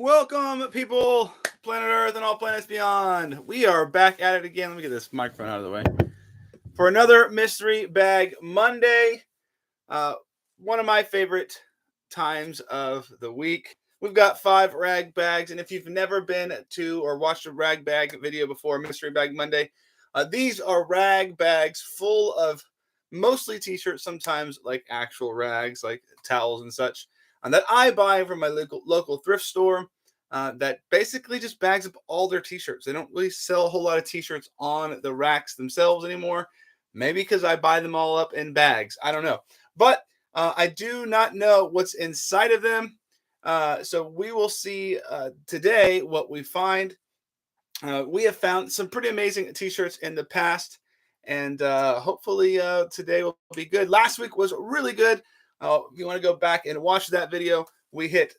Welcome, people, planet Earth, and all planets beyond. We are back at it again. Let me get this microphone out of the way for another Mystery Bag Monday. Uh, One of my favorite times of the week. We've got 5 rag bags, and if you've never been to or watched a rag bag video before, Mystery Bag Monday, these are rag bags full of mostly t-shirts, sometimes like actual rags, like towels and such, that I buy from my local thrift store. That basically just bags up all their t-shirts. They don't really sell a whole lot of t-shirts on the racks themselves anymore. Maybe because I buy them all up in bags. I don't know. But I do not know what's inside of them. So we will see today what we find. We have found some pretty amazing t-shirts in the past. And hopefully today will be good. Last week was really good. If you want to go back and watch that video, we hit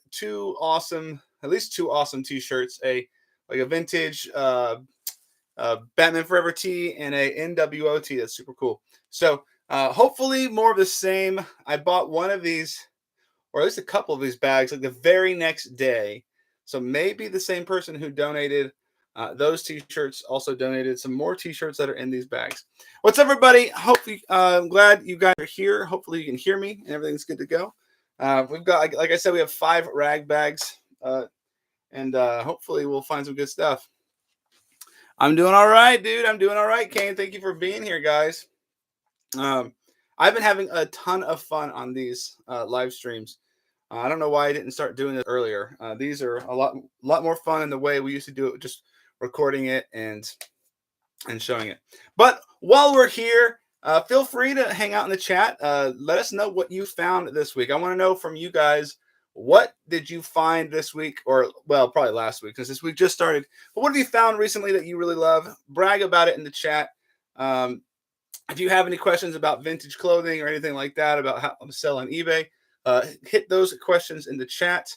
at least two awesome t-shirts, a vintage Batman Forever tee and a NWO tee. That's super cool. So hopefully more of the same. I bought one of these, or at least a couple of these bags, like the very next day. So maybe the same person who donated those t-shirts also donated some more t-shirts that are in these bags. What's up, everybody? I'm glad you guys are here. Hopefully you can hear me and everything's good to go. We've got, like I said, we have 5 rag bags, and hopefully we'll find some good stuff. I'm doing all right, dude. I'm doing all right, Kane. Thank you for being here, guys. I've been having a ton of fun on these live streams. I don't know why I didn't start doing this earlier. These are a lot more fun in the way we used to do it, just recording it and showing it. But while we're here, feel free to hang out in the chat. Let us know what you found this week. I want to know from you guys, what did you find this week? Or, well, probably last week, because this week just started. But what have you found recently that you really love? Brag about it in the chat. If you have any questions about vintage clothing or anything like that, about how to sell on eBay, hit those questions in the chat,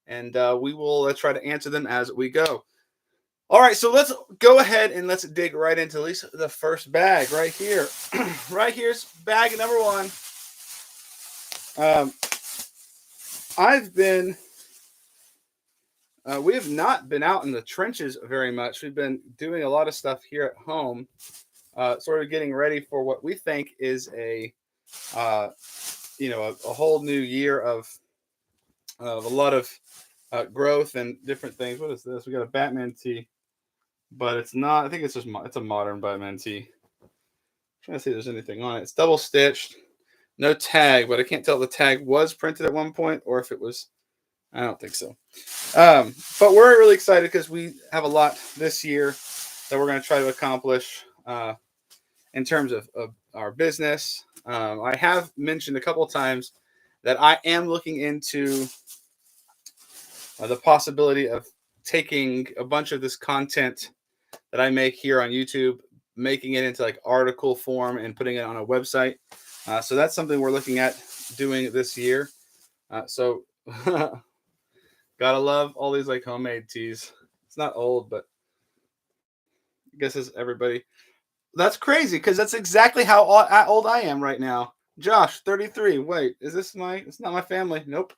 and we will try to answer them as we go. All right, so let's go ahead and let's dig right into at least the first bag right here. Right here's bag number 1. We have not been out in the trenches very much. We've been doing a lot of stuff here at home, sort of getting ready for what we think is a whole new year of a lot of growth and different things. What is this? We got a Batman tee, but it's not. I think it's a modern Batman tee. I'm trying to see if there's anything on it. It's double stitched, no tag, but I can't tell if the tag was printed at one point or if it was. I don't think so. But we're really excited because we have a lot this year that we're going to try to accomplish in terms of our business. I have mentioned a couple of times that I am looking into the possibility of taking a bunch of this content that I make here on YouTube, making it into like article form and putting it on a website. So that's something we're looking at doing this year. So gotta love all these like homemade teas. It's not old, but I guess it's everybody. That's crazy because that's exactly how old I am right now. Josh, 33. Wait, it's not my family. Nope.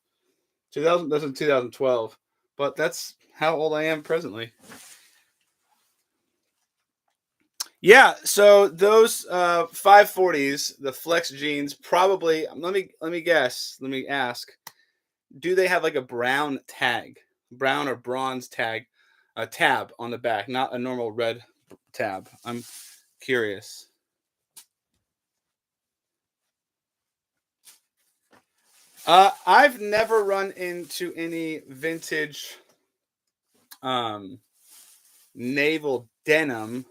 2000, that's in 2012. But that's how old I am presently. Yeah, so those 540s, the Flex jeans, probably, let me guess, let me ask, do they have like a brown or bronze tag, a tab on the back, not a normal red tab? I'm curious. I've never run into any vintage naval denim.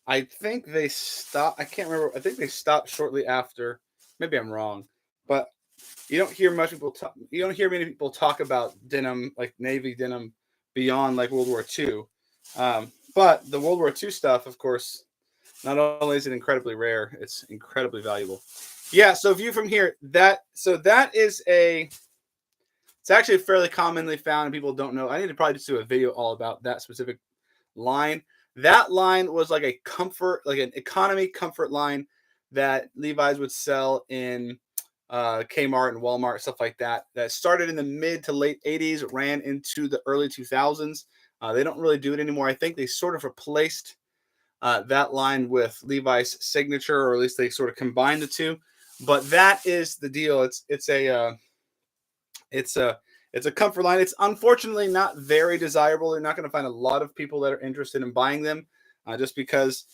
I think they stopped. I can't remember. I think they stopped shortly after. Maybe I'm wrong, but you don't hear much people talk. You don't hear many people talk about denim, like Navy denim, beyond like World War II. But the World War II stuff, of course, not only is it incredibly rare, it's incredibly valuable. Yeah. So view from here. It's actually fairly commonly found, and people don't know. I need to probably just do a video all about that specific line. That line was like an economy comfort line that Levi's would sell in Kmart and Walmart, stuff like that. That started in the mid to late 80s, ran into the early 2000s. They don't really do it anymore. I think they sort of replaced that line with Levi's signature, or at least they sort of combined the two. But that is the deal. It's a it's a comfort line. It's unfortunately not very desirable. You're not going to find a lot of people that are interested in buying them, just because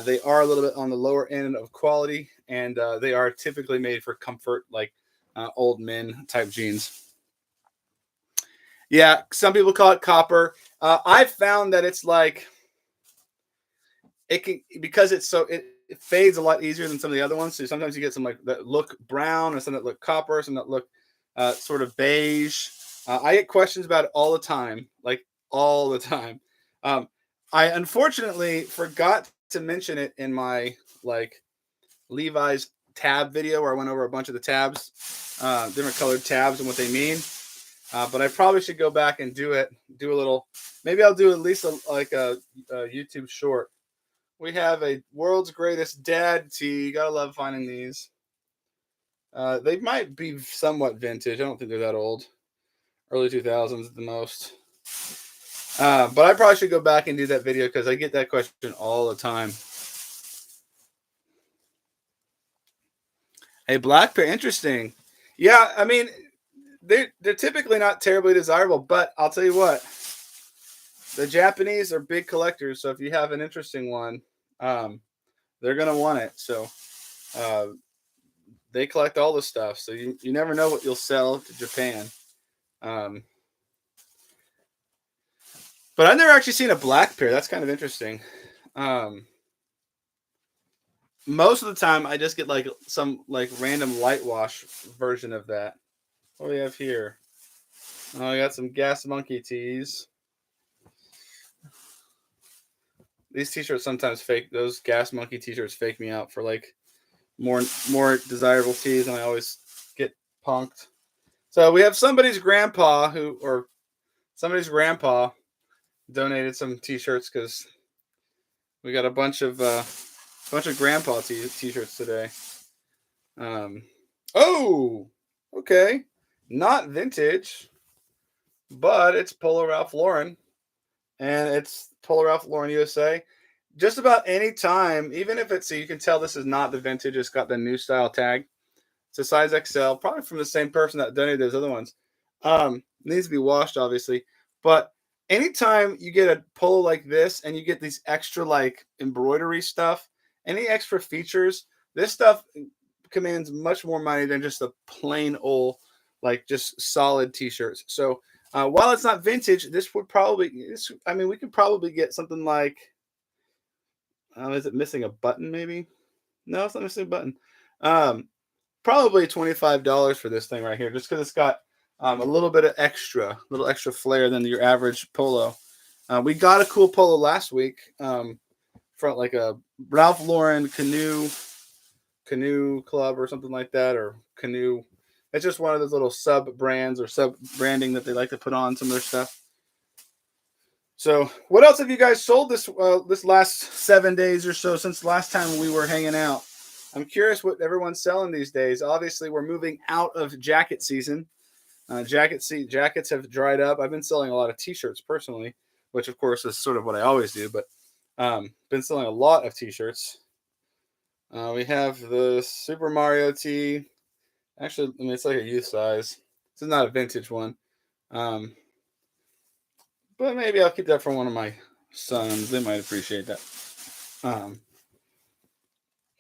they are a little bit on the lower end of quality, and they are typically made for comfort, like old men type jeans. Yeah, some people call it copper. I've found that it's like it can, because it fades a lot easier than some of the other ones. So sometimes you get some like that look brown, or some that look copper, some that look sort of beige. I get questions about it all the time, like all the time. Um, I unfortunately forgot to mention it in my like Levi's tab video, where I went over a bunch of the tabs, different colored tabs and what they mean. But I probably should go back and do it. Do a little. Maybe I'll do at least a YouTube short. We have a world's greatest dad tee. Gotta love finding these. They might be somewhat vintage. I don't think they're that old. Early 2000s at the most. But I probably should go back and do that video because I get that question all the time. A black pair, interesting. Yeah, I mean, they're typically not terribly desirable, but I'll tell you what, the Japanese are big collectors. So if you have an interesting one, they're gonna want it. So uh, they collect all the stuff. So you never know what you'll sell to Japan. Um, but I've never actually seen a black pair. That's kind of interesting. Um, most of the time, I just get like some like random light wash version of that. What do we have here? Oh, I got some Gas Monkey tees. These t-shirts sometimes fake. Those Gas Monkey t-shirts fake me out for like more desirable tees, and I always get punked. So we have somebody's grandpa donated some t-shirts because we got a bunch of grandpa t-shirts today. Oh, okay, not vintage, but it's Polo Ralph Lauren, and it's Polo Ralph Lauren USA. Just about any time, even if it's, so you can tell this is not the vintage, it's got the new style tag. It's a size XL, probably from the same person that donated those other ones. Needs to be washed, obviously. But anytime you get a polo like this and you get these extra like embroidery stuff, any extra features, this stuff commands much more money than just a plain old, like just solid t-shirts. So while it's not vintage, I mean, we could probably get something like, is it missing a button maybe? No, it's not missing a button. Probably $25 for this thing right here, just because it's got a little bit of little extra flair than your average polo. We got a cool polo last week from like a Ralph Lauren canoe club or something like that, or canoe. It's just one of those little sub brands or sub branding that they like to put on some of their stuff. So, what else have you guys sold this last 7 days or so since last time we were hanging out? I'm curious what everyone's selling these days. Obviously, we're moving out of jacket season. Jackets have dried up. I've been selling a lot of t-shirts personally, which of course is sort of what I always do. But been selling a lot of t-shirts. We have the Super Mario tee. Actually, I mean, it's like a youth size. This is not a vintage one. But maybe I'll keep that for one of my sons. They might appreciate that.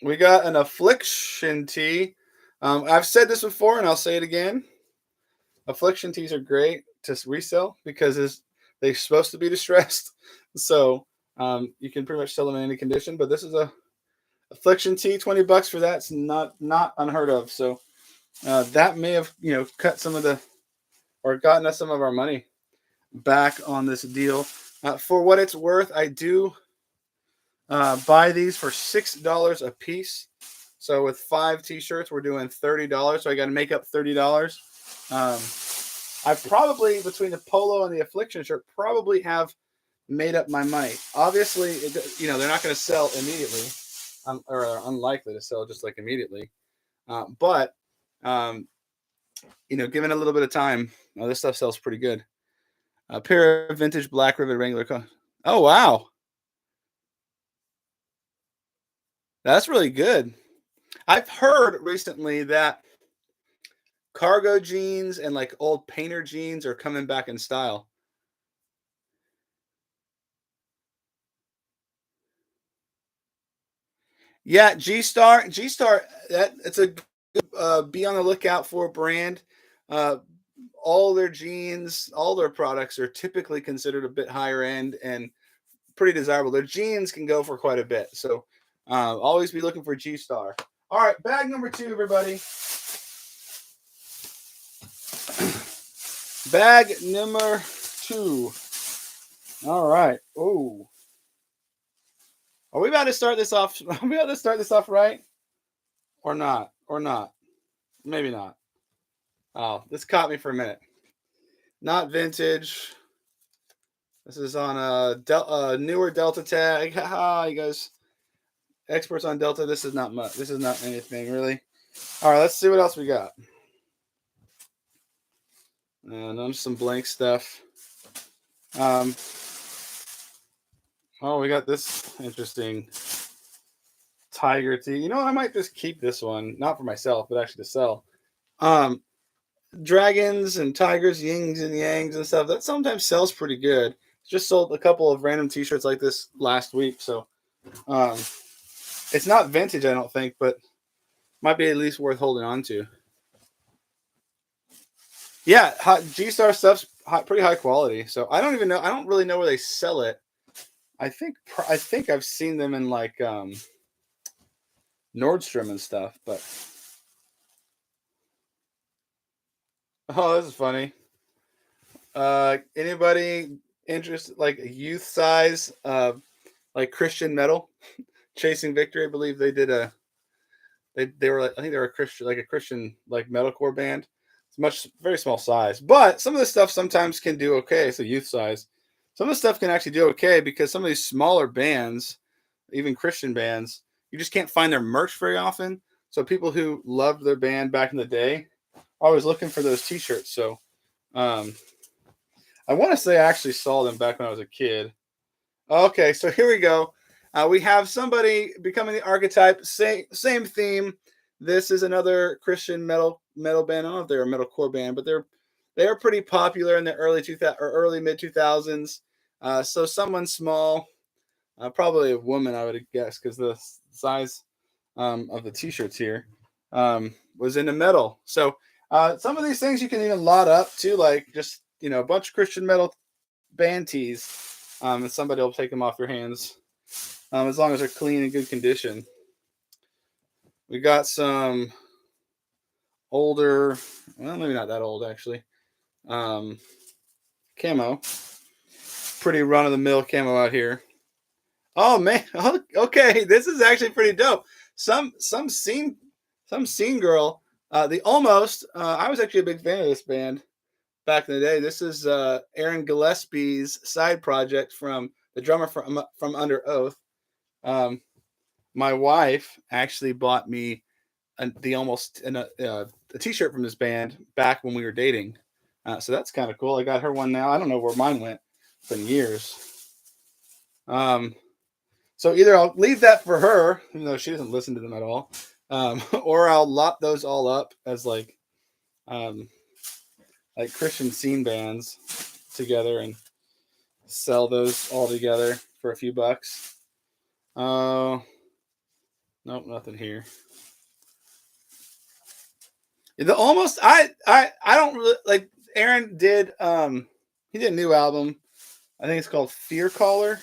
We got an Affliction tee. I've said this before, and I'll say it again. Affliction tees are great to resell because they're supposed to be distressed. So you can pretty much sell them in any condition. But this is a Affliction tee, $20 for that's not unheard of. So that may have cut or gotten us some of our money back on this deal. For what it's worth, I do buy these for $6 a piece. So with 5 t-shirts, we're doing $30. So I got to make up $30. I probably, between the polo and the Affliction shirt, probably have made up my money. Obviously, they're not going to sell immediately, or are unlikely to sell just like immediately. But Um, given a little bit of time, this stuff sells pretty good. A pair of vintage black rivet Wrangler. Oh wow, that's really good. I've heard recently that cargo jeans and like old painter jeans are coming back in style. Yeah, G Star. That it's a be on the lookout for a brand. Uh, all their jeans, all their products are typically considered a bit higher end and pretty desirable. Their jeans can go for quite a bit, so always be looking for G Star. All right, bag number 2, everybody. Bag number 2. All right. Oh, are we about to start this off? Are we about to start this off right, or not? Or not? Maybe not. Oh, this caught me for a minute. Not vintage. This is on a newer Delta tag. Haha, you guys, experts on Delta. This is not much. This is not anything really. All right, let's see what else we got. And then some blank stuff. Oh, we got this interesting tiger tee. You know, I might just keep this one, not for myself, but actually to sell. Um, Dragons and tigers, yings and yangs and stuff. That sometimes sells pretty good. Just sold a couple of random T-shirts like this last week, so it's not vintage, I don't think, but might be at least worth holding on to. Yeah, G Star stuff's pretty high quality. So I don't even know. I don't really know where they sell it. I think I've seen them in like Nordstrom and stuff. But oh, this is funny. Anybody interested like youth size like Christian metal chasing victory? I believe they did a they were like, I think they were a Christian like metalcore band. It's very small size, but some of the stuff sometimes can do okay. So youth size, some of the stuff can actually do okay because some of these smaller bands, even Christian bands, you just can't find their merch very often. So people who loved their band back in the day are always looking for those T-shirts. So um, I want to say I actually saw them back when I was a kid. Okay, so here we go. We have somebody becoming the archetype. Same theme. This is another Christian metal band. I don't know if they're a metalcore band, but they're pretty popular in the early 2000 or early mid 2000s. So someone small, probably a woman, I would guess, because the size of the T-shirts here was into metal. So some of these things you can even lot up too, like just a bunch of Christian metal band tees. And somebody will take them off your hands as long as they're clean and good condition. We got some older, well, maybe not that old actually, camo. Pretty run of the mill camo out here. Oh man, okay, this is actually pretty dope. Some scene girl. The almost. I was actually a big fan of this band back in the day. This is Aaron Gillespie's side project from the drummer from Under Oath. My wife actually bought me a T-shirt from this band back when we were dating. So that's kind of cool. I got her one now. I don't know where mine went. It's been years. So either I'll leave that for her, even though she doesn't listen to them at all, or I'll lot those all up as like Christian scene bands together and sell those all together for a few bucks. Oh, nope, nothing here. The almost I don't really like Aaron did he did a new album. I think it's called Fear Caller.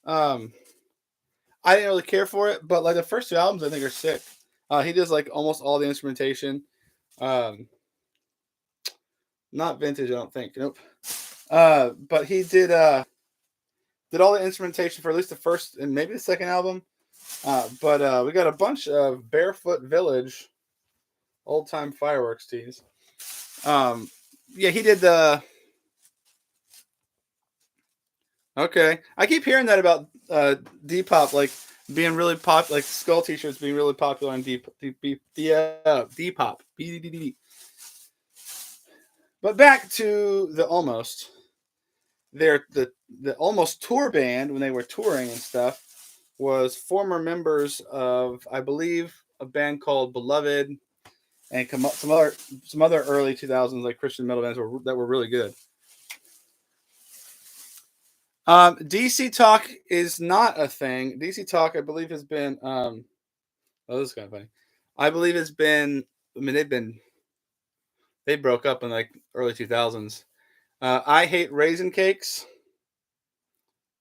I didn't really care for it, but like the first 2 albums I think are sick. He does like almost all the instrumentation. Not vintage, I don't think. Nope. But he did all the instrumentation for at least the first and maybe the second album. But we got a bunch of Barefoot Village old time fireworks tees. Yeah, he did the. Okay, I keep hearing that about Depop. Like being really popular, like skull t-shirts being really popular on Depop. But back to the Almost. The Almost tour band when they were touring and stuff was former members of, I believe, a band called Beloved and some other early 2000s like Christian metal bands that were really good. DC Talk is not a thing. DC Talk, I believe, has been. Oh, this is kind of funny. I believe it's been. I mean, they broke up in like early 2000s. I Hate Raisin Cakes.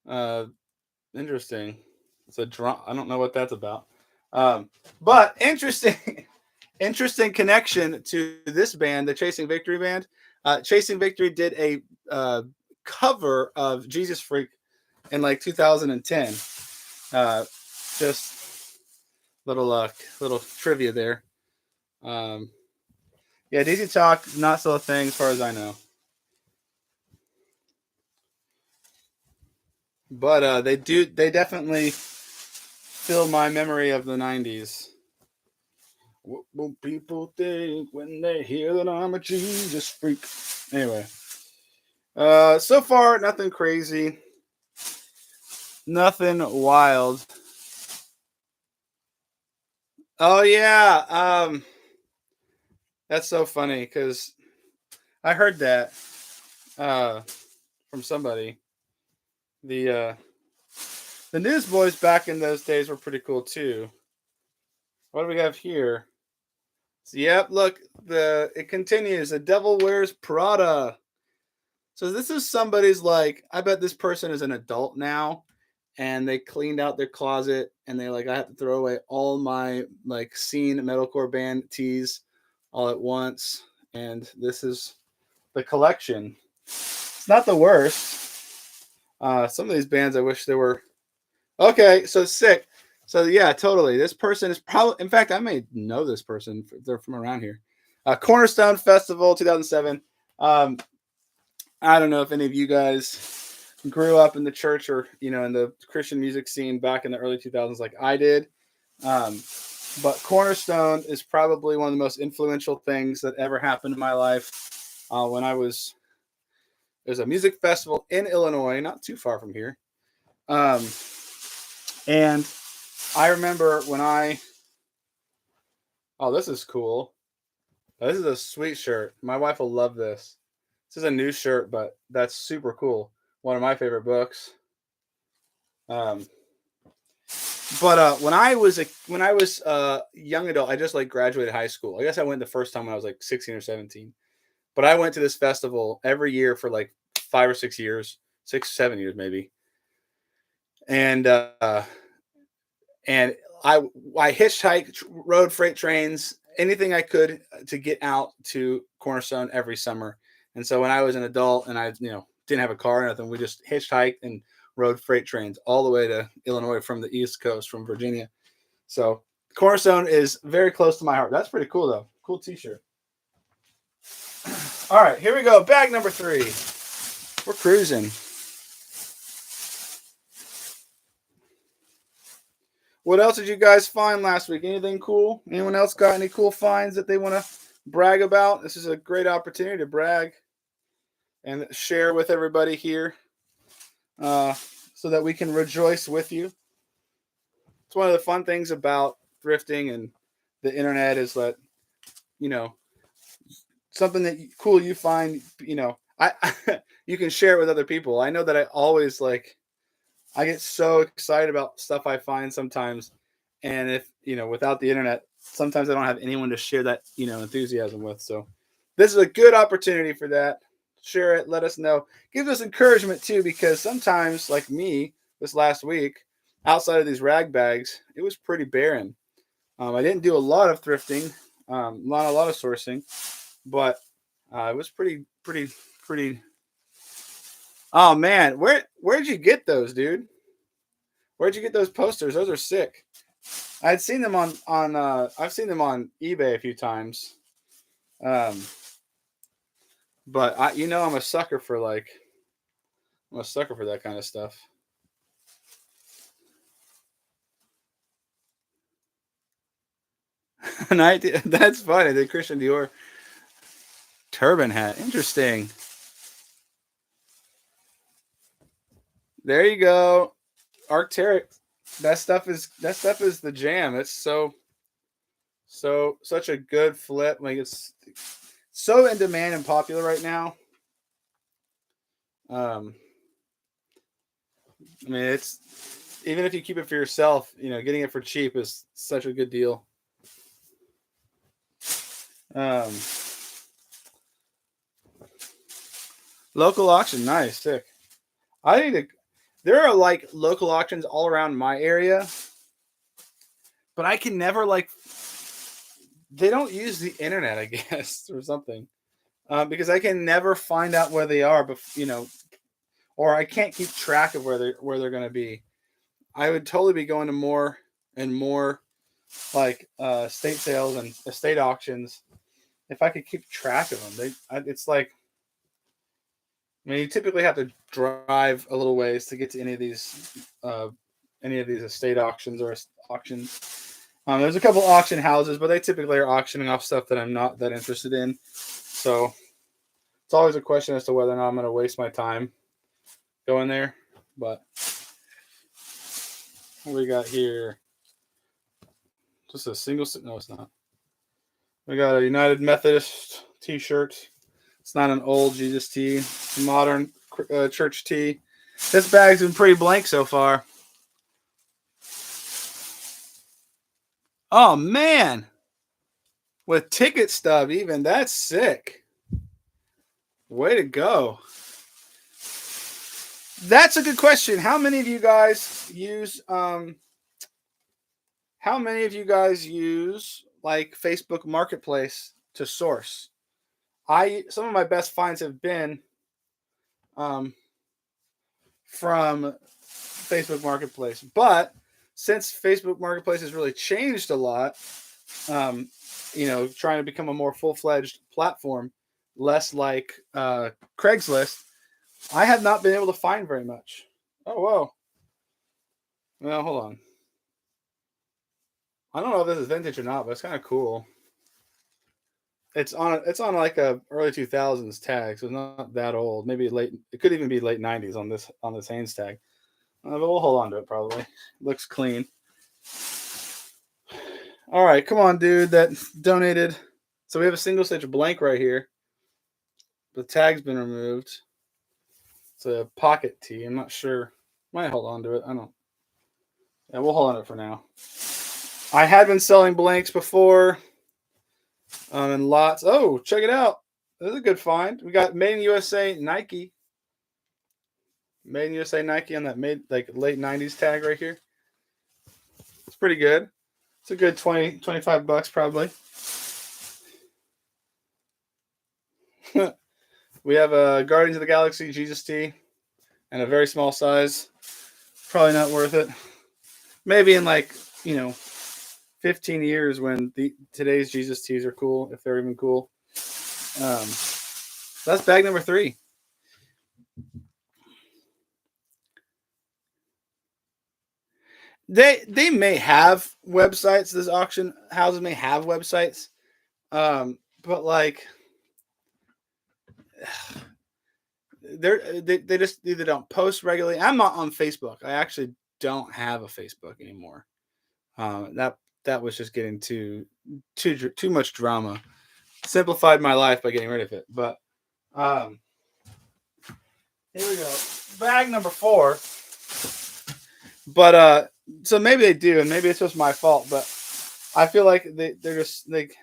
Uh, Interesting. It's a drama. I don't know what that's about. But interesting, interesting connection to this band, the Chasing Victory band. Chasing Victory did a cover of Jesus Freak in like 2010. Just little trivia there. Um, yeah, DC Talk not still a thing as far as I know. But they definitely fill my memory of the 90s. What will people think when they hear that I'm a Jesus freak? Anyway, so far nothing crazy, nothing wild. Oh yeah, that's so funny because I heard that uh, from somebody. The uh, the Newsboys back in those days were pretty cool too. What do we have here? So, yep, look, it continues. The Devil Wears Prada. So this is somebody's like, I bet this person is an adult now, and they cleaned out their closet, and they're like, I have to throw away all my like scene metalcore band tees all at once, and this is the collection. It's not the worst. Some of these bands, I wish there were. Okay, so sick. So yeah, totally. This person is probably. In fact, I may know this person. They're from around here. Cornerstone Festival, 2007. Um, I don't know if any of you guys grew up in the church or in the Christian music scene back in the early 2000s, like I did. Um, but Cornerstone is probably one of the most influential things that ever happened in my life. When there's a music festival in Illinois, not too far from here. And I remember when oh, this is cool. This is a sweet shirt. My wife will love this. This is a new shirt, but that's super cool. One of my favorite books. Um, but when I was a young adult, I just like graduated high school. I guess I went the first time when I was like 16 or 17. But I went to this festival every year for like 5 or 6 years, 6, 7 years maybe. And and I hitchhiked, rode freight trains, anything I could to get out to Cornerstone every summer. And so when I was an adult and I didn't have a car or nothing, we just hitchhiked and rode freight trains all the way to Illinois from the East Coast, from Virginia. So Cornerstone is very close to my heart. That's pretty cool though. Cool T-shirt. All right, here we go. Bag number 3. We're cruising. What else did you guys find last week? Anything cool? Anyone else got any cool finds that they want to brag about? This is a great opportunity to brag and share with everybody here so that we can rejoice with you. It's one of the fun things about thrifting and the internet is that, something that cool you find, I you can share it with other people. I know that I always I get so excited about stuff I find sometimes. And if, without the internet, sometimes I don't have anyone to share that, enthusiasm with. So this is a good opportunity for that. Share it. Let us know. Give us encouragement too, because sometimes, like me this last week, outside of these rag bags, it was pretty barren. I didn't do a lot of thrifting, not a lot of sourcing, but it was pretty. Oh man, where'd you get those, dude? Where'd you get those posters? Those are sick. I'd seen them on I've seen them on eBay a few times. Um, but I'm a sucker for I'm a sucker for that kind of stuff. That's funny. The Christian Dior turban hat. Interesting. There you go. Arcteryx. That stuff is the jam. It's such a good flip. Like it's so in demand and popular right now. Um, I mean, it's even if you keep it for yourself, getting it for cheap is such a good deal. Um, Local auction, nice, sick. I need to. There are like local auctions all around my area, but I can never like. They don't use the internet, I guess, or something, because I can never find out where they are. But or I can't keep track of where they're going to be. I would totally be going to more and more like state sales and estate auctions if I could keep track of them. It's like, I mean, you typically have to drive a little ways to get to any of these estate auctions or auctions. There's a couple auction houses, but they typically are auctioning off stuff that I'm not that interested in. So it's always a question as to whether or not I'm going to waste my time going there. But what we got here? Just a single. No, it's not. We got a United Methodist T-shirt. It's not an old Jesus tee. It's a modern church tee. This bag's been pretty blank so far. Oh man, with ticket stub even. That's sick. Way to go. That's a good question. How many of you guys use like Facebook Marketplace to source? Some of my best finds have been from Facebook Marketplace, but since Facebook Marketplace has really changed a lot, trying to become a more full-fledged platform, less like Craigslist, I have not been able to find very much. Oh, whoa. Well, hold on. I don't know if this is vintage or not, but it's kind of cool. It's on like a early 2000s tag, so it's not that old. Maybe late. It could even be late 90s on this Hanes tag. But we'll hold on to it probably. Looks clean. All right, come on, dude. That donated. So we have a single stitch blank right here. The tag's been removed. It's a pocket tee. I'm not sure. Might hold on to it. I don't. Yeah, we'll hold on to it for now. I had been selling blanks before. In lots. Oh, check it out. This is a good find. We got Made in USA Nike. Made in USA Nike on that late 90s tag right here. It's pretty good. It's a good 20, 25 bucks probably. We have a Guardians of the Galaxy Jesus tee and a very small size. Probably not worth it. Maybe in 15 years when today's Jesus tees are cool, if they're even cool. That's bag number 3. They may have websites. This auction houses may have websites, but like they just either don't post regularly. I'm not on Facebook. I actually don't have a Facebook anymore. That was just getting too much drama. Simplified my life by getting rid of it. But here we go. Bag number 4. But so maybe they do, and maybe it's just my fault. But I feel like they're just like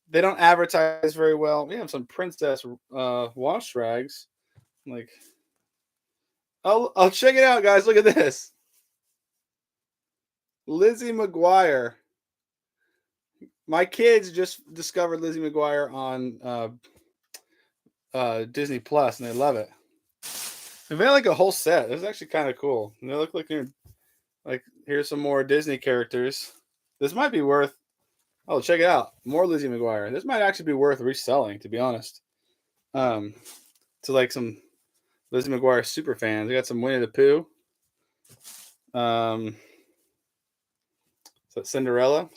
they don't advertise very well. We have some princess wash rags. Like, I'll check it out, guys. Look at this. Lizzie McGuire. My kids just discovered Lizzie McGuire on Disney Plus, and they love it. They made like a whole set. It's actually kind of cool. And they look like here's some more Disney characters. This might be worth. Oh, check it out. More Lizzie McGuire. This might actually be worth reselling, to be honest. To like some Lizzie McGuire super fans. We got some Winnie the Pooh. So Cinderella.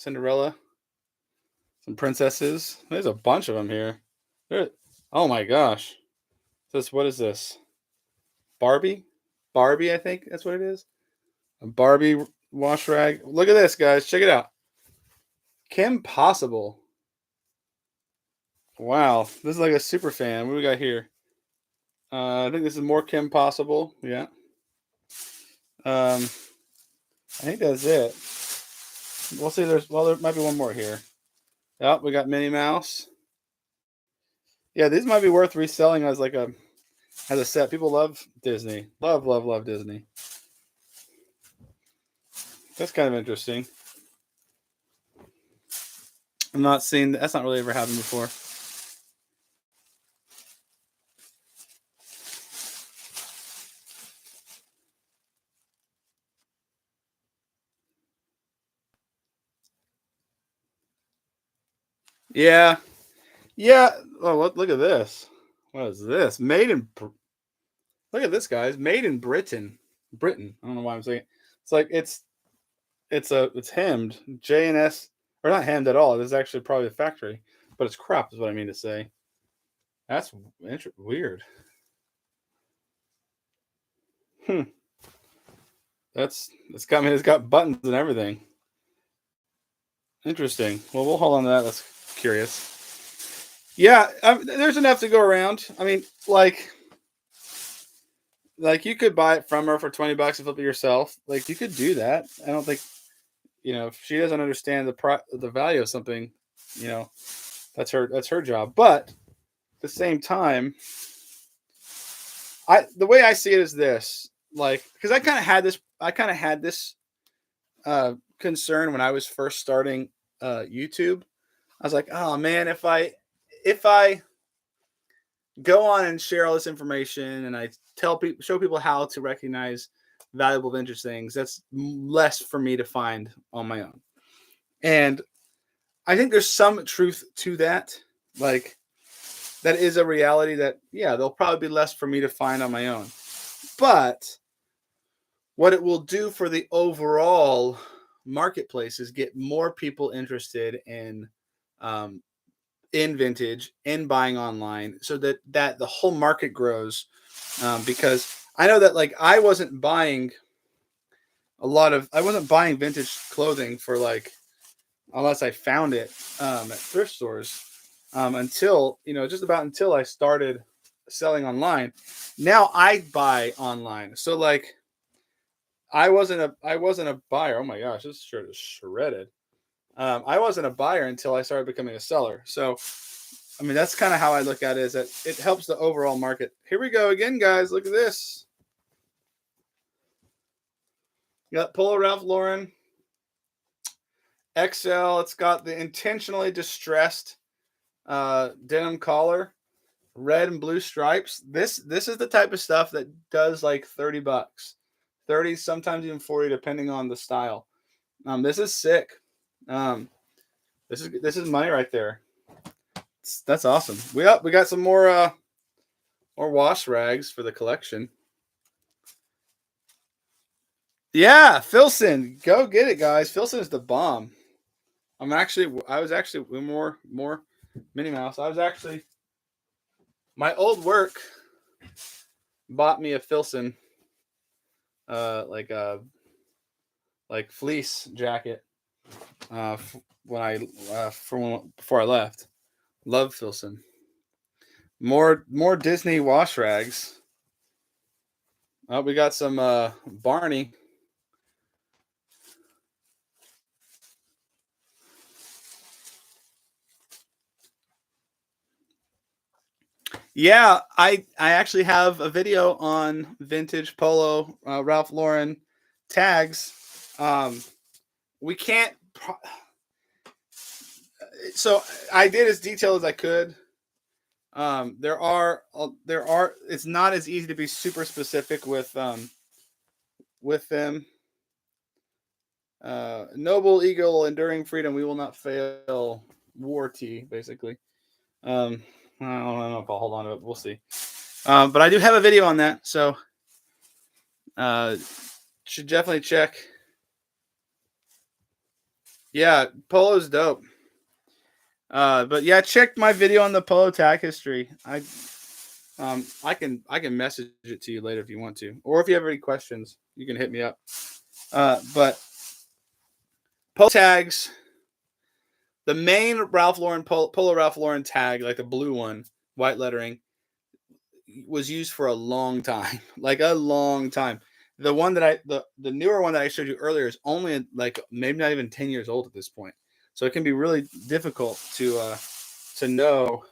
Some princesses. There's a bunch of them here. Oh my gosh. What is this? Barbie? Barbie, I think that's what it is. A Barbie wash rag. Look at this, guys. Check it out. Kim Possible. Wow. This is like a super fan. What do we got here? I think this is more Kim Possible. Yeah. I think that's it. We'll see. There might be one more here. Yep, we got Minnie Mouse. Yeah, these might be worth reselling as a set. People love Disney. Love Disney. That's kind of interesting. I'm not seeing that's not really ever happened before. Yeah. Yeah. Oh, look at this. What is this? Look at this, guys. Made in Britain. Britain. I don't know why I'm saying it. It's like it's hemmed. J&S, or not hemmed at all. This is actually probably a factory, but it's crop is what I mean to say. That's weird. It's got buttons and everything. Interesting. Well, we'll hold on to that. That's curious. Yeah, there's enough to go around. I mean, like you could buy it from her for $20 and flip it yourself. Like you could do that. I don't think if she doesn't understand the value of something, that's her job. But at the same time, the way I see it is this, because I kind of had this concern when I was first starting YouTube. I was like, oh man, if I go on and share all this information and I show people how to recognize valuable vintage things, that's less for me to find on my own. And I think there's some truth to that. Like that is a reality that, yeah, there'll probably be less for me to find on my own. But what it will do for the overall marketplace is get more people interested in vintage, in buying online, so that the whole market grows. Because I know that I wasn't buying vintage clothing for unless I found it at thrift stores until until I started selling online. Now I buy online, so I wasn't a buyer. Oh my gosh, this shirt is shredded. I wasn't a buyer until I started becoming a seller. So, I mean, that's kind of how I look at it, is that it helps the overall market. Here we go again, guys. Look at this. You got Polo Ralph Lauren XL. It's got the intentionally distressed denim collar, red and blue stripes. This is the type of stuff that does like $30, 30, sometimes even 40, depending on the style. This is sick. This is money right there. That's awesome. We got some more wash rags for the collection. Yeah, Filson, go get it, guys. Filson is the bomb. I was actually more Minnie Mouse. My old work bought me a Filson, like fleece jacket, before I left. Love Filson. More Disney wash rags. Oh, we got some Barney. Yeah, I actually have a video on vintage Polo Ralph Lauren tags. We can't. So I did as detailed as I could. There are. It's not as easy to be super specific with them. Noble Eagle, enduring freedom, we will not fail. War T, basically. I don't know if I'll hold on to it. We'll see. But I do have a video on that, so should definitely check. Yeah, Polo's dope. But yeah, check my video on the polo tag history. I can message it to you later if you want to, or if you have any questions, you can hit me up. But polo tags, the main Ralph Lauren polo Ralph Lauren tag, like the blue one, white lettering, was used for a long time, like a long time. The one that the newer one that I showed you earlier is only like maybe not even 10 years old at this point, so it can be really difficult to know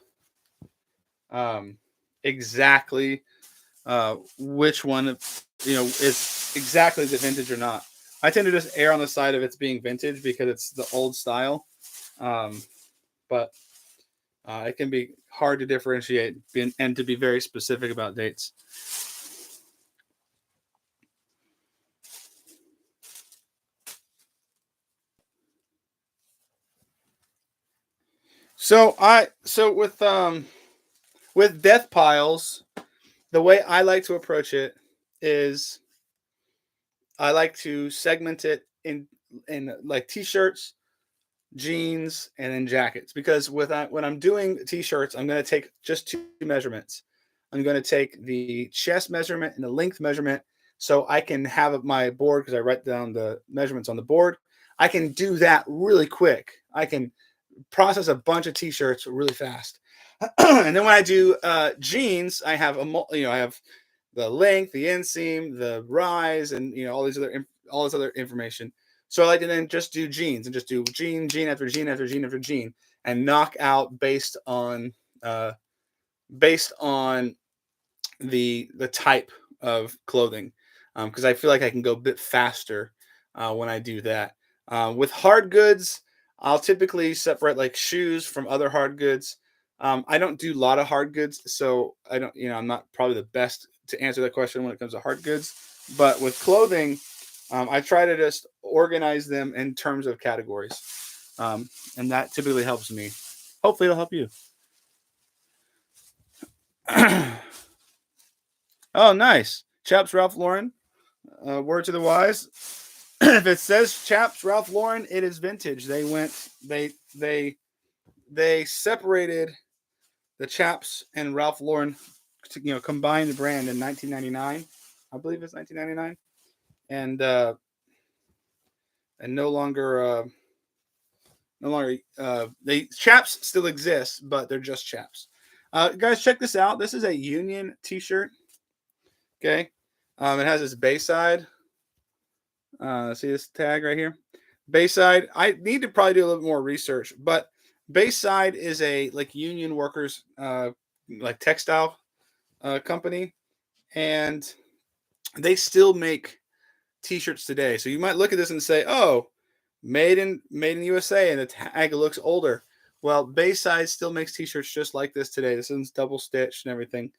um, exactly which one is exactly the vintage or not. I tend to just err on the side of it's being vintage because it's the old style, um, but it can be hard to differentiate and to be very specific about dates. So with death piles, the way I like to approach it is I like to segment it in like t-shirts, jeans, and then jackets. Because when I'm doing t-shirts, I'm going to take just two measurements. I'm going to take the chest measurement and the length measurement, so I can have my board because I write down the measurements on the board. I can do that really quick. I can process a bunch of t-shirts really fast. And then when I do jeans, I have I have the length, the inseam, the rise, and all this other information. So I like to then just do jeans and just do gene after gene after gene after gene, and knock out uh, based on the type of clothing, because I feel like I can go a bit faster when I do that. With hard goods, I'll typically separate like shoes from other hard goods. I don't do a lot of hard goods, so I don't, I'm not probably the best to answer that question when it comes to hard goods. But with clothing, I try to just organize them in terms of categories, and that typically helps me. Hopefully, it'll help you. Oh, nice. Chaps Ralph Lauren. Word to the wise. If it says Chaps Ralph Lauren, it is vintage. They separated the Chaps and Ralph Lauren to, combine the brand in 1999. I believe it's 1999, and no longer they Chaps still exist, but they're just Chaps. Guys, check this out. This is a Union T-shirt. Okay, it has this Bayside. See this tag right here? Bayside. I need to probably do a little more research, but Bayside is a like union workers like textile company, and they still make t-shirts today. So you might look at this and say, "Oh, made in USA," and the tag looks older. Well, Bayside still makes t-shirts just like this today. This is double stitched and everything.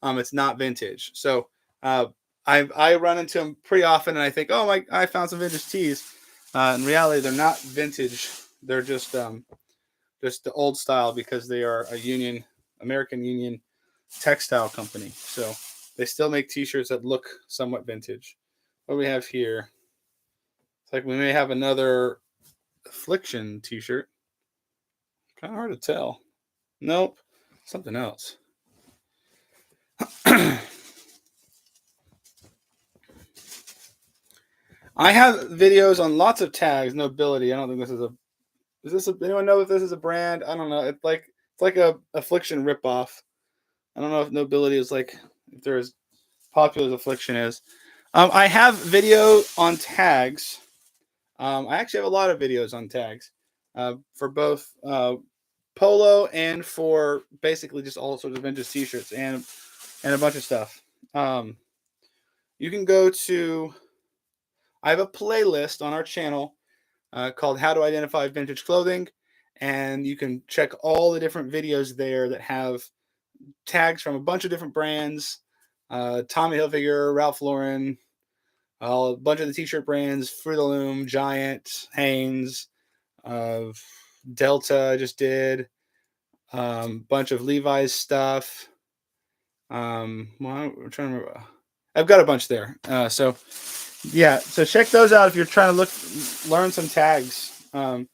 It's not vintage. So uh, I run into them pretty often, and I think, "Oh, I found some vintage tees." In reality, they're not vintage. They're just the old style because they are a union, American Union textile company. So they still make t-shirts that look somewhat vintage. What do we have here? It's like we may have another Affliction t-shirt. Kind of hard to tell. Nope. Something else. I have videos on lots of tags. Nobility. I don't think this is a. Is this? Anyone know if this is a brand? I don't know. It's like a Affliction ripoff. I don't know if Nobility is like if they're as popular as Affliction is. I have video on tags. I actually have a lot of videos on tags for both polo and for basically just all sorts of vintage t-shirts and a bunch of stuff. You can go to. I have a playlist on our channel called "How to Identify Vintage Clothing," and you can check all the different videos there that have tags from a bunch of different brands: Tommy Hilfiger, Ralph Lauren, a bunch of the t-shirt brands, Fruit of the Loom, Giant, Hanes, Delta. I just did bunch of Levi's stuff. Well, I'm trying to remember. I've got a bunch there. So check those out if you're trying to learn some tags, some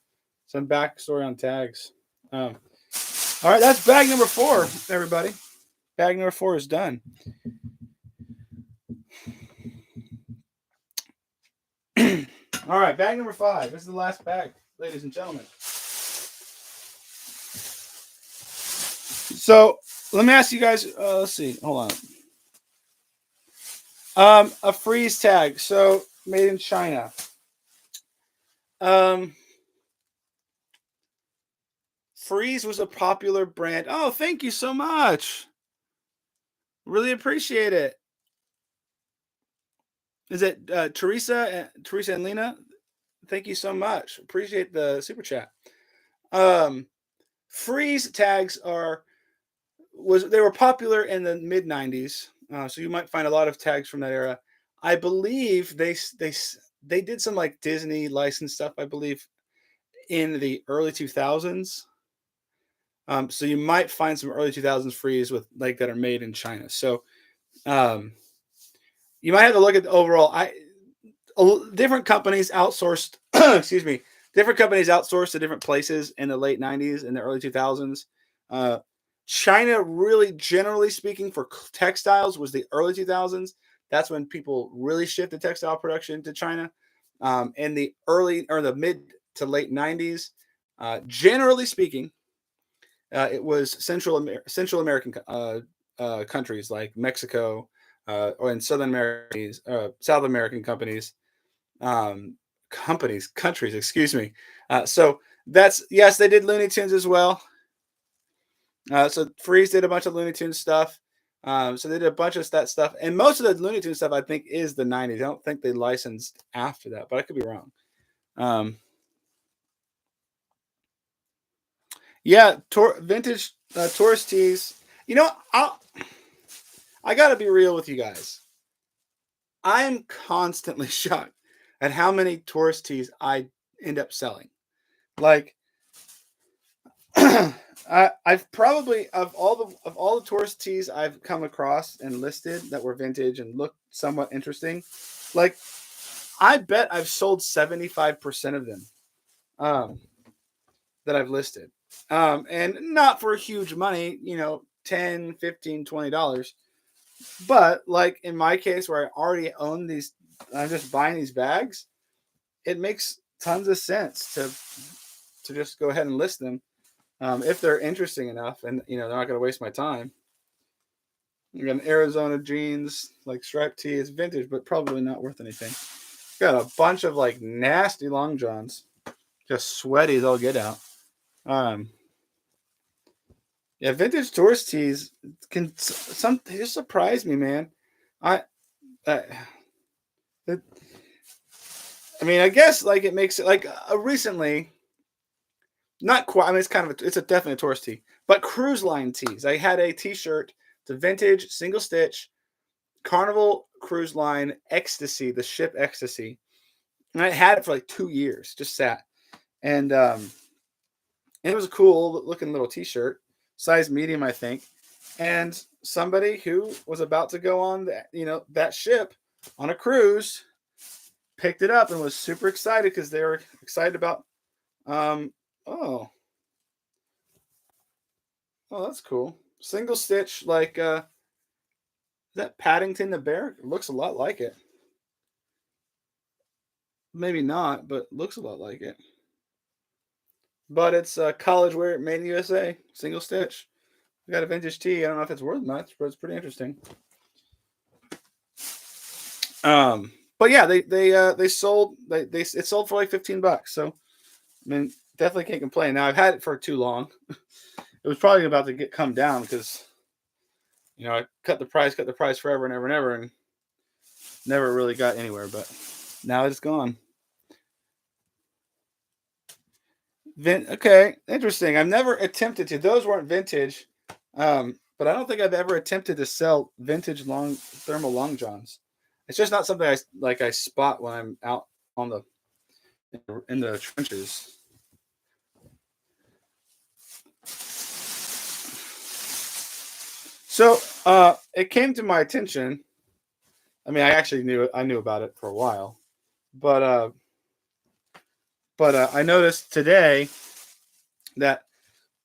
backstory on tags. All right, that's bag number 4, everybody. Bag number 4 is done. All right, bag number 5. This is the last bag, ladies and gentlemen. So let me ask you guys. Let's see. Hold on. A freeze tag. So made in China. Freeze was a popular brand. Oh, thank you so much. Really appreciate it. Is it Teresa and Lena? Thank you so much. Appreciate the super chat. Freeze tags they were popular in the mid 90s. So you might find a lot of tags from that era. I believe they did some like Disney licensed stuff, I believe, in the early 2000s. So you might find some early 2000s freeze with like that are made in China. So you might have to look at the overall. Different companies outsourced. Excuse me. Different companies outsourced to different places in the late 90s and the early 2000s. China, really, generally speaking, for textiles was the early 2000s. That's when people really shifted textile production to China. In the early or the mid to late 90s, generally speaking, it was Central American countries like Mexico or in South American countries. Excuse me. So that's yes, they did Looney Tunes as well. So Freeze did a bunch of Looney Tunes stuff. So they did a bunch of that stuff, and most of the Looney Tunes stuff I think is the '90s. I don't think they licensed after that, but I could be wrong. Yeah, vintage tourist tees. You know, I gotta be real with you guys. I'm constantly shocked at how many tourist tees I end up selling. Like, I've probably of all the tourist tees I've come across and listed that were vintage and looked somewhat interesting, like I bet I've sold 75% of them that I've listed. And not for huge money, 10, 15, $20. But like in my case where I already own these, I'm just buying these bags, it makes tons of sense to just go ahead and list them if they're interesting enough, and they're not going to waste my time. You got an Arizona jeans, like striped tee. It's vintage, but probably not worth anything. Got a bunch of like nasty long johns, just sweaty as all get out. Yeah, vintage tourist tees they just surprise me, man. I, I, I mean, I guess like it makes it like recently, not quite. I mean, it's a definite tourist tee, but cruise line tees. I had a T-shirt, it's a vintage single stitch Carnival Cruise Line Ecstasy, the ship Ecstasy, and I had it for like 2 years, just sat, and it was a cool looking little T-shirt, size medium, I think, and somebody who was about to go on that ship on a cruise picked it up and was super excited because they were excited about oh that's cool, single stitch, like is that Paddington the bear? It looks a lot like it. Maybe not, but looks a lot like it. But it's college wear made in USA, single stitch. We got a vintage tee. I don't know if it's worth much, but it's pretty interesting. But yeah, they sold it sold for like $15. So I mean, definitely can't complain. Now I've had it for too long. It was probably about to come down because I cut the price forever and ever and ever, and never really got anywhere. But now it's gone. Okay, interesting. I've never attempted to. Those weren't vintage, but I don't think I've ever attempted to sell vintage thermal long johns. It's just not something I spot when I'm out on in the trenches. So it came to my attention. I mean, I knew about it for a while, but I noticed today that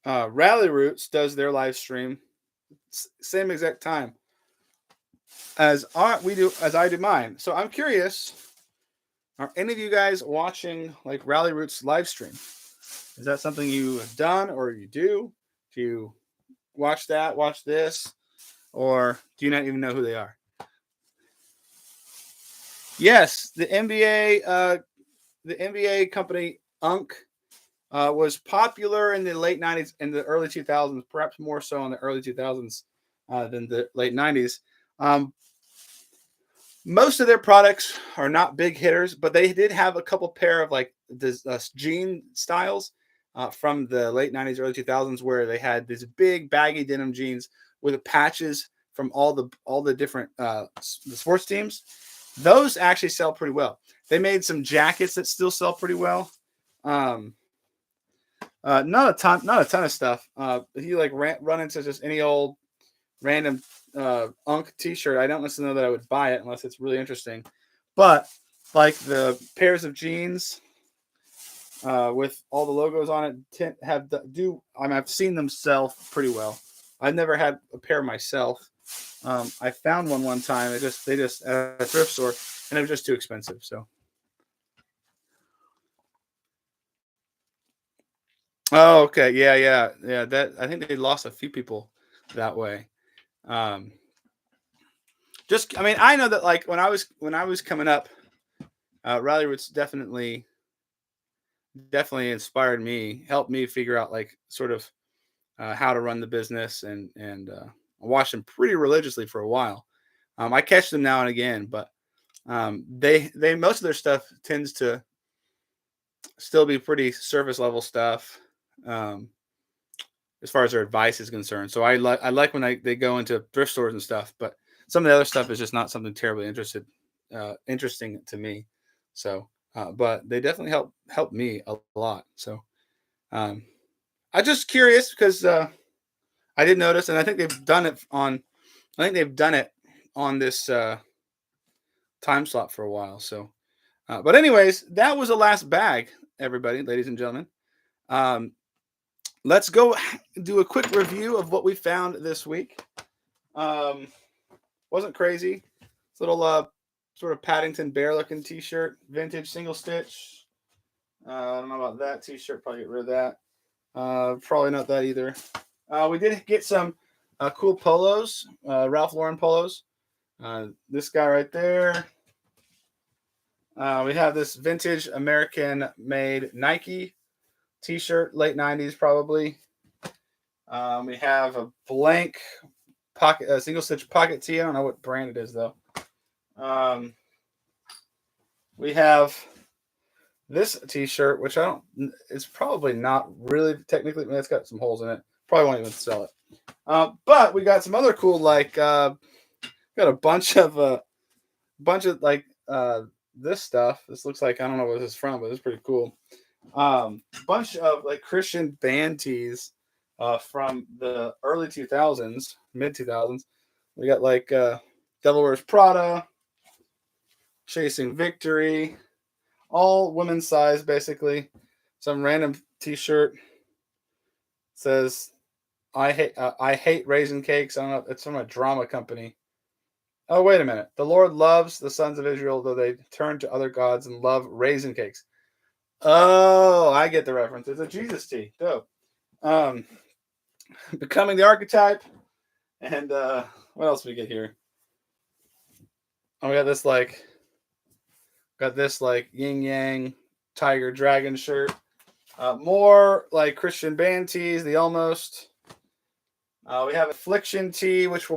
Rally Roots does their live stream same exact time as I do mine. So I'm curious, are any of you guys watching like Rally Roots live stream? Is that something you have done or you do? Do you watch that, watch this, or do you not even know who they are? Yes, the NBA company was popular in the late '90s and the early 2000s, perhaps more so in the early 2000s than the late '90s. Um, Most of their products are not big hitters, but they did have a couple pair of like the jean styles from the late '90s, early 2000s, where they had these big baggy denim jeans with the patches from all the different the sports teams. Those actually sell pretty well. They made some jackets that still sell pretty well. Um, not a ton of stuff. If you like run into just any old random Unk T-shirt, I don't necessarily know that I would buy it unless it's really interesting. But like the pairs of jeans with all the logos on it I've seen them sell pretty well. I've never had a pair myself. I found one time. They just at a thrift store, and it was just too expensive. So. Oh, okay. Yeah. That I think they lost a few people that way. Um, I mean, I know that like when I was coming up, Riley Roots definitely inspired me, helped me figure out like sort of how to run the business, and I watched them pretty religiously for a while. I catch them now and again, but they most of their stuff tends to still be pretty surface level stuff. Um, as far as their advice is concerned. So I like when they go into thrift stores and stuff, but some of the other stuff is just not something terribly interesting to me. So, but they definitely help me a lot. So, um, I'm just curious because I did notice, and I think they've done it on this time slot for a while. So, but anyways, that was the last bag, everybody, ladies and gentlemen. Um, let's go do a quick review of what we found this week. Um, wasn't crazy. It's a little sort of Paddington Bear looking T-shirt, vintage single stitch. I don't know about that T-shirt. Probably get rid of that. Probably not that either. We did get some cool polos, Ralph Lauren polos. This guy right there. We have this vintage American made Nike T-shirt, late '90s probably. We have a blank single stitch pocket tee. I don't know what brand it is though. We have this T-shirt, which I don't. It's probably not really technically. I mean, it's got some holes in it. Probably won't even sell it. But we got some other cool got a bunch of like this stuff. This looks like I don't know what this is from, but it's pretty cool. Bunch of like Christian band tees from the early 2000s, mid 2000s. We got like Devil Wears Prada, Chasing Victory, all women's size basically. Some random T-shirt says I hate raisin cakes. I don't know. It's from a drama company. Oh, wait a minute. The Lord loves the sons of Israel, though they turn to other gods and love raisin cakes. Oh, I get the reference. It's a Jesus tee. Dope. Um, Becoming the Archetype. And what else we get here? Oh, we got this like yin yang tiger dragon shirt. More like Christian band tees, the almost. We have Affliction tee, which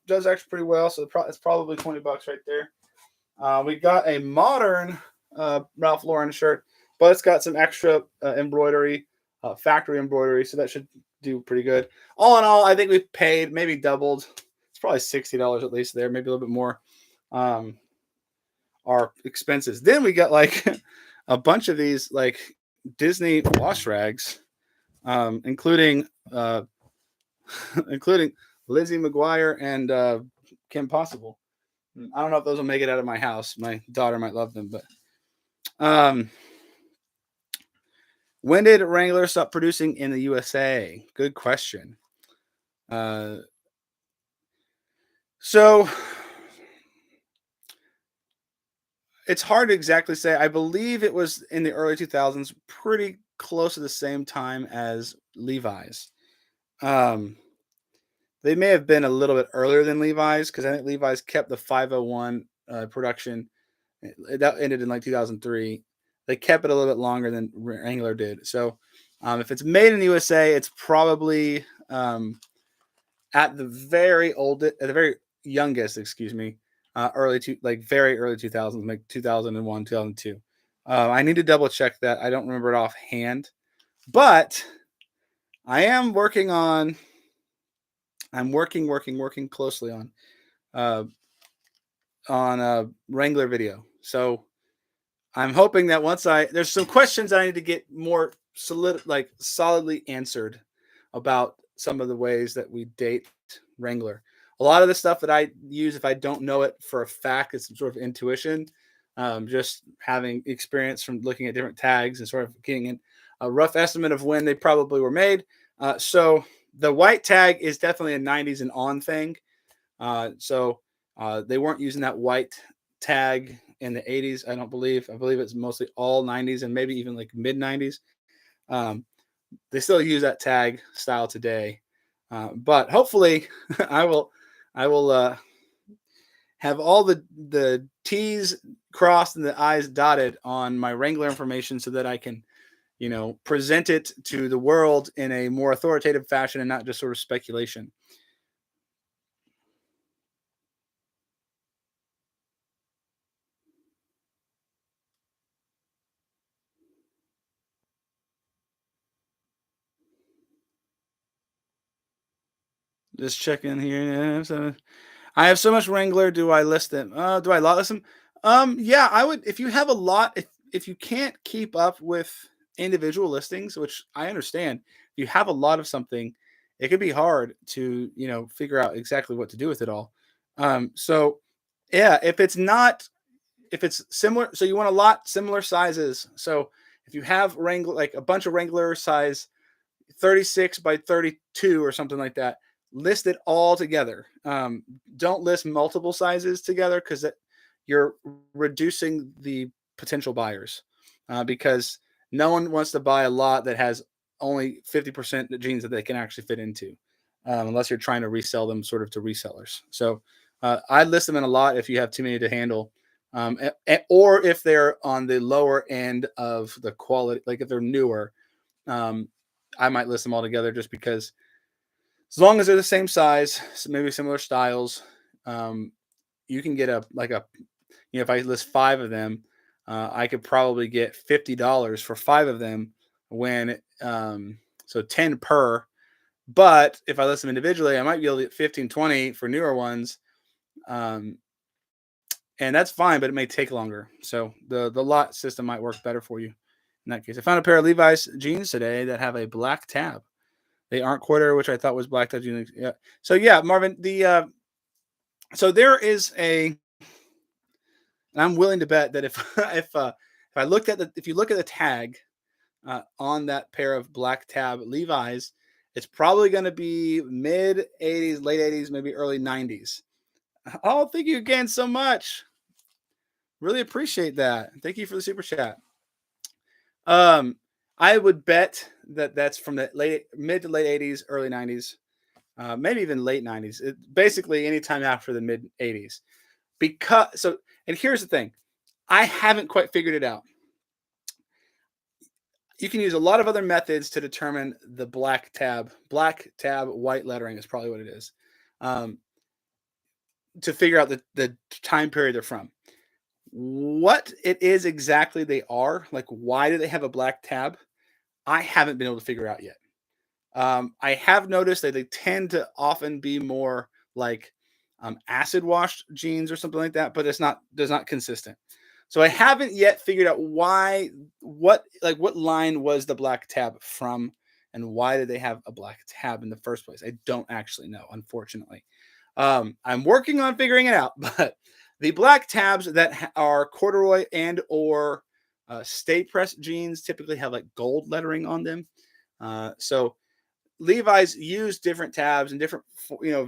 does actually pretty well. So it's probably $20 right there. We got a modern Ralph Lauren shirt, but it's got some extra embroidery, factory embroidery, so that should do pretty good. All in all, I think we paid maybe doubled. It's probably $60 at least there, maybe a little bit more. Our expenses. Then we got like a bunch of these like Disney wash rags, including including Lizzie McGuire and Kim Possible. I don't know if those will make it out of my house. My daughter might love them, but When did Wrangler stop producing in the USA? Good question. Uh, so it's hard to exactly say. I believe it was in the early 2000s, pretty close to the same time as Levi's. Um, they may have been a little bit earlier than Levi's because I think Levi's kept the 501 production. That ended in like 2003. They kept it a little bit longer than Wrangler did. So if it's made in the USA, it's probably at the very youngest, excuse me, like very early 2000s, like 2001, 2002. I need to double check that. I don't remember it offhand, but I am working on. I'm working closely uh, on a Wrangler video. So I'm hoping that once there's some questions I need to get more solidly answered about some of the ways that we date Wrangler. A lot of the stuff that I use, if I don't know it for a fact, it's some sort of intuition, just having experience from looking at different tags and sort of getting a rough estimate of when they probably were made. So the white tag is definitely a 90s and on thing. They weren't using that white tag in the 80s, I don't believe. I believe it's mostly all 90s and maybe even like mid 90s. Um, they still use that tag style today. But hopefully I will have all the T's crossed and the I's dotted on my Wrangler information so that I can, present it to the world in a more authoritative fashion and not just sort of speculation. Just checking here. Yeah, so I have so much Wrangler. Do I list them? Do I lot list them? Yeah, I would. If you have a lot, if you can't keep up with individual listings, which I understand, if you have a lot of something, it could be hard to figure out exactly what to do with it all. So yeah, if it's similar, so you want a lot similar sizes. So if you have Wrangler, like a bunch of Wrangler size 36 by 32 or something like that. List it all together. Don't list multiple sizes together because you're reducing the potential buyers because no one wants to buy a lot that has only 50% the jeans that they can actually fit into unless you're trying to resell them sort of to resellers. So I list them in a lot if you have too many to handle. Or if they're on the lower end of the quality, like if they're newer, um, I might list them all together just because as long as they're the same size, so maybe similar styles, um, you can get if I list five of them, I could probably get $50 for five of them so 10 per. But if I list them individually, I might be able to get 15, 20 for newer ones. Um, and that's fine, but it may take longer. So the lot system might work better for you in that case. I found a pair of Levi's jeans today that have a black tab. They aren't quarter, which I thought was black tab jeans. Yeah. So yeah, Marvin, so there is and I'm willing to bet that if if you look at the tag on that pair of black tab Levi's, it's probably going to be mid 80s, late 80s, maybe early 90s. Oh, thank you again so much. Really appreciate that. Thank you for the super chat. Um, I would bet that that's from the mid to late 80s, early 90s, maybe even late 90s. Basically, anytime after the mid 80s. And here's the thing, I haven't quite figured it out. You can use a lot of other methods to determine the black tab. Black tab, white lettering is probably what it is. To figure out the time period they're from. What it is exactly they are, like why do they have a black tab? I haven't been able to figure out yet. I have noticed that they tend to often be more like acid washed jeans or something like that, but it's not consistent. So I haven't yet figured out what line was the black tab from, and why did they have a black tab in the first place? I don't actually know, unfortunately. I'm working on figuring it out, but the black tabs that are corduroy and or Stay press jeans typically have like gold lettering on them. So Levi's use different tabs and different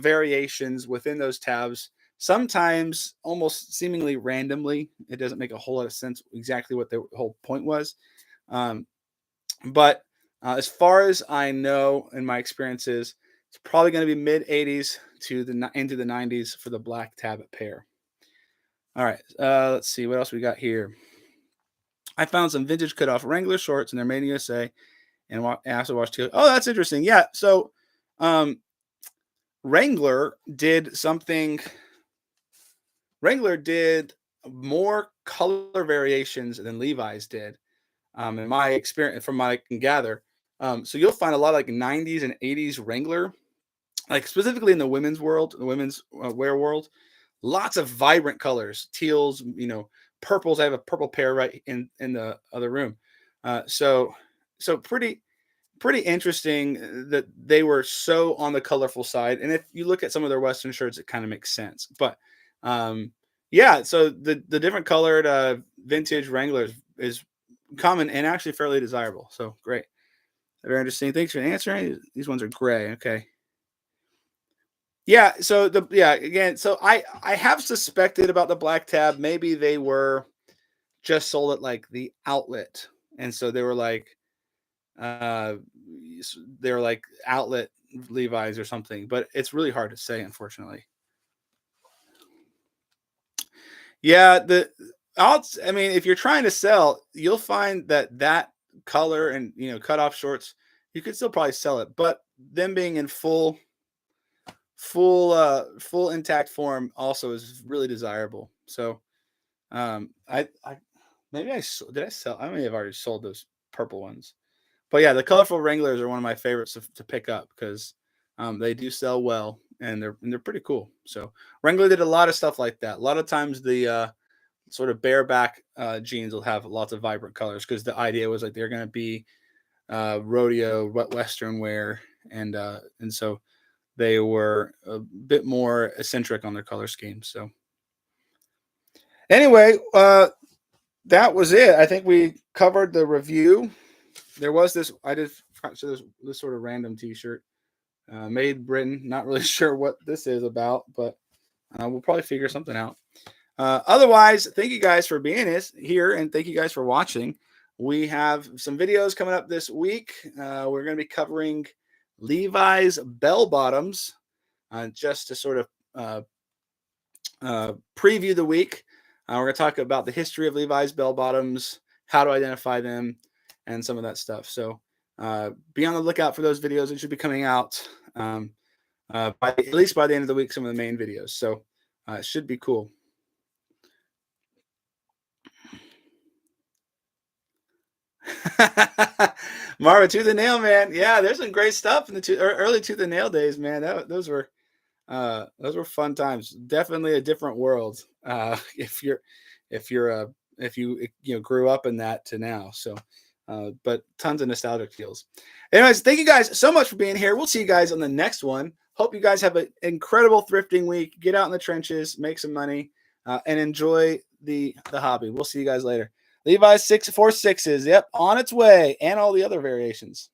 variations within those tabs. Sometimes almost seemingly randomly. It doesn't make a whole lot of sense exactly what the whole point was. Um, but as far as I know, in my experiences, it's probably going to be mid 80s to the into the 90s for the black tab pair. All right, let's see what else we got here. I found some vintage cut off Wrangler shorts, and they're made in USA. And I also watched. Oh, that's interesting. Yeah, so um, Wrangler did something. Wrangler did more color variations than Levi's did. In my experience, from what I can gather. So you'll find a lot of like 90s and 80s Wrangler, like specifically in the women's world, the women's wear world. Lots of vibrant colors, teals, purples. I have a purple pair right in the other room. So pretty interesting that they were so on the colorful side. And if you look at some of their Western shirts, it kind of makes sense. But yeah, so the different colored vintage Wranglers is common and actually fairly desirable. So great. Very interesting. Thanks for answering. These ones are gray. Okay. Yeah. So again, so I have suspected about the black tab. Maybe they were just sold at like the outlet. And so they were like outlet Levi's or something, but it's really hard to say, unfortunately. Yeah, I mean, if you're trying to sell, you'll find that color and cut off shorts, you could still probably sell it, but them being in full intact form also is really desirable. So I maybe did I sell? I may have already sold those purple ones. But yeah, the colorful Wranglers are one of my favorites to pick up because they do sell well and they're pretty cool. So Wrangler did a lot of stuff like that. A lot of times the sort of bareback jeans will have lots of vibrant colors because the idea was like they're going to be rodeo Western wear, and so they were a bit more eccentric on their color scheme. So anyway, that was it. I think we covered the review. There was this. I just so this sort of random T-shirt, made Britain. Not really sure what this is about, but we'll probably figure something out. Otherwise, thank you guys for being here, and thank you guys for watching. We have some videos coming up this week. We're going to be covering Levi's bell bottoms, just to sort of preview the week. We're going to talk about the history of Levi's bell bottoms, how to identify them, and some of that stuff. So be on the lookout for those videos. It should be coming out at least by the end of the week, some of the main videos. So it should be cool. Marva, Tooth and Nail, man. Yeah, there's some great stuff in the early Tooth and Nail days, man. Those were fun times. Definitely a different world. If you grew up in that to now. So, but tons of nostalgic feels. Anyways, thank you guys so much for being here. We'll see you guys on the next one. Hope you guys have an incredible thrifting week. Get out in the trenches, make some money, and enjoy the hobby. We'll see you guys later. Levi's 646s. Yep, on its way, and all the other variations.